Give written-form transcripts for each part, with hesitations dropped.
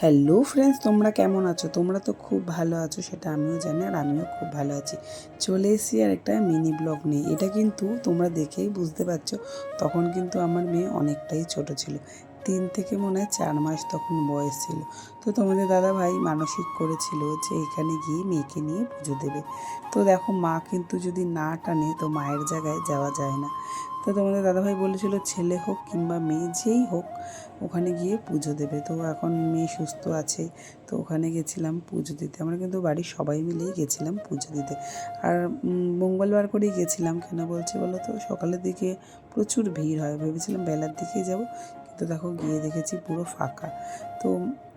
Hello friends, তোমরা কেমন আছো? তোমরা তো খুব ভালো আছো, সেটা আমিও জানি, আর আমিও খুব ভালো আছি। চলে এসেছি আর একটা মিনি ব্লগ নিয়ে। এটা কিন্তু তোমরা দেখেই বুঝতে পারছো, তখন কিন্তু আমার মেয়ে অনেকটাই ছোট ছিল, 3 থেকে মনে হয় 4 মাস তখন বয়স ছিল। তো তোমাদের দাদা ভাই মানসিক করেছিল যে এখানে গিয়ে মেয়েকে নিয়ে পুজো দেবে। তো দেখো, মা কিন্তু যদি না টানে তো মায়ের জায়গায় যাওয়া যায় না। তো তোমাদের দাদাভাই বলেছিল ছেলে হোক কিংবা মেয়ে যেই হোক ওখানে গিয়ে পুজো দেবে। তো এখন মেয়ে সুস্থ আছে, তো ওখানে গেছিলাম পুজো দিতে। আমরা কিন্তু বাড়ির সবাই মিলেই গেছিলাম পুজো দিতে। আর মঙ্গলবার করেই গেছিলাম। কেন বলছি বলো তো, সকালের দিকে প্রচুর ভিড় হয়, ভেবেছিলাম বেলার দিকেই যাব, কিন্তু দেখো গিয়ে দেখেছি পুরো ফাঁকা। তো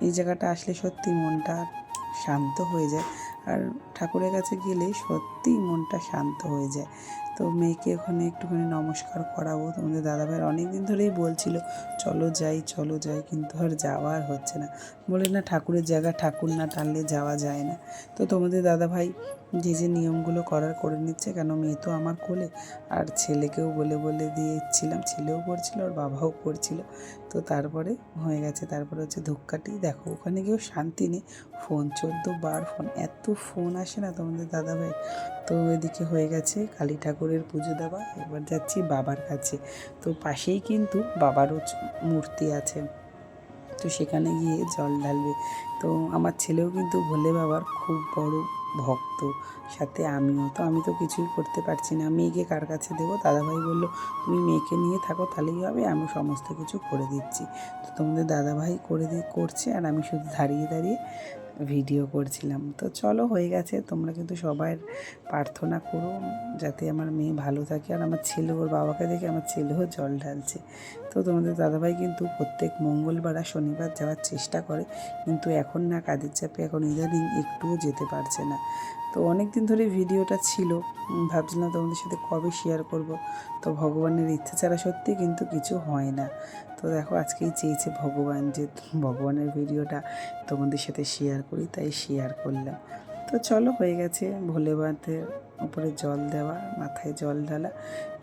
এই জায়গাটা আসলে সত্যি মনটা শান্ত হয়ে যায়, আর ঠাকুরের কাছে গেলে সত্যিই মনটা শান্ত হয়ে যায়। তো মেয়েকে ওখানে একটুখানি নমস্কার করাবো। তোমাদের দাদাভাই অনেক দিন ধরেই বলছিল চলো যাই চলো যাই, কিন্তু আর যাওয়া আর হচ্ছে না। বলে না, ঠাকুরের জায়গা ঠাকুর না টানলে যাওয়া যায় না। তো তোমাদের দাদাভাই যে যে নিয়মগুলো করার করে নিচ্ছে, কেন মেয়ে তো আমার কোলে। আর ছেলেকেও বলে বলে দিয়েছিলাম, ছেলেও করছিল আর বাবাও করছিল। তো তারপরে হয়ে গেছে। তারপরে হচ্ছে ধূপকাঠি। দেখো ওখানে গিয়েও শান্তি নেই, ফোন 14 বার ফোন, এত ফোন আসে না তোমাদের দাদাভাই। তো এদিকে হয়ে গেছে কালী ঠাকুরের পুজো দেওয়া, এবার যাচ্ছি বাবার কাছে। তো পাশেই কিন্তু বাবারও মূর্তি আছে, তো সেখানে গিয়ে জল ঢালবে। তো আমার ছেলেও কিন্তু ভোলে বাবার খুব বড় ভক্ত, সাথে আমিও। তো আমি তো কিছুই করতে পারছি না, মেয়েকে কার কাছে দেবো? দাদাভাই বললো তুমি মেয়েকে নিয়ে থাকো, তাহলেই হবে, আমি সমস্ত কিছু করে দিচ্ছি। তো তোমাদের দাদাভাই করছে, আর আমি শুধু দাঁড়িয়ে দাঁড়িয়ে ভিডিও করছিলাম। তো চলো, হয়ে গেছে। তোমরা কিন্তু সবাই প্রার্থনা করো যাতে আমার মেয়ে ভালো থাকে। আর আমার ছেলে, ওর বাবাকে দেখে আমার ছেলেও জল ঢালছে। তো তোমাদের দাদাভাই কিন্তু প্রত্যেক মঙ্গলবার আর শনিবার যাওয়ার চেষ্টা করে, কিন্তু এখন না, কাজের চাপে এখন ইদানিং একটুও যেতে পারছে না। তো অনেক দিন ধরে ভিডিওটা ছিল, ভাবছিলাম তোমাদের সাথে কবে শেয়ার করব। তো ভগবানের ইচ্ছে ছাড়া সত্যি কিন্তু কিছু হয় না। তো দেখো, আজকেই চেয়েছে ভগবান যে ভগবানের ভিডিওটা তোমাদের সাথে শেয়ার করি, তাই শেয়ার করলাম। তো চলো, হয়ে গেছে ভোলে বাবাদের উপরে জল দেওয়া, মাথায় জল ঢালা।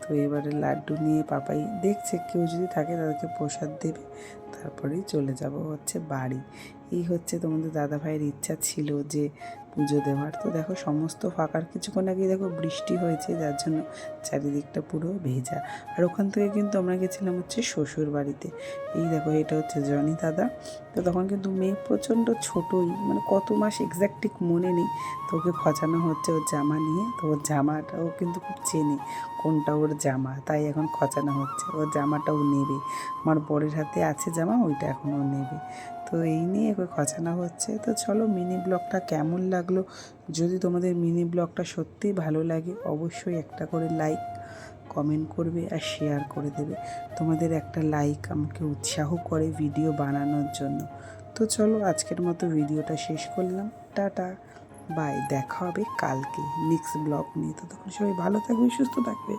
তো এবারে লাড্ডু নিয়ে পাপাই দেখছে, কেউ যদি থাকে তাদেরকে প্রসাদ দেবে, তারপরেই চলে যাব হচ্ছে বাড়ি। এই হচ্ছে তোমাদের দাদাভাইয়ের ইচ্ছা ছিল যে পুজো দেওয়ার। তো দেখো সমস্ত ফাঁকার, কিছুক্ষণ আগে দেখো বৃষ্টি হয়েছে, যার জন্য চারিদিকটা পুরো ভেজা। আর ওখান থেকে কিন্তু আমরা গেছিলাম হচ্ছে শ্বশুর বাড়িতে। এই দেখো, এটা হচ্ছে জনি দাদা। তো তখন কিন্তু মেয়ে প্রচণ্ড ছোটোই, মানে কত মাস এক্স্যাক্ট ঠিক মনে নেই। তো ওকে খচানো হচ্ছে ওর জামা নিয়ে। তো ওর জামাটাও কিন্তু খুব চেনে কোনটা ওর জামা, তাই এখন খচানো হচ্ছে। ওর জামাটাও নেবে, আমার বরের হাতে আছে জামা, ওইটা এখন ও নেবে। তো এই নিয়ে ওকে খচানো হচ্ছে। তো চলো, মিনি ব্লগটা কেমন লাগলো? যদি তোমাদের মিনি ব্লগটা সত্যিই ভালো লাগে, অবশ্যই একটা করে লাইক, কমেন্ট করবে আর শেয়ার করে দেবে। তোমাদের একটা লাইক আমাকে উৎসাহ করে ভিডিও বানানোর জন্য। তো চলো, আজকের মতো ভিডিওটা শেষ করলাম। টাটা, বাই, দেখা হবে কালকে নেক্সট ব্লগ নিয়ে। তো তখন সবাই ভালো থাকবে, সুস্থ থাকবে।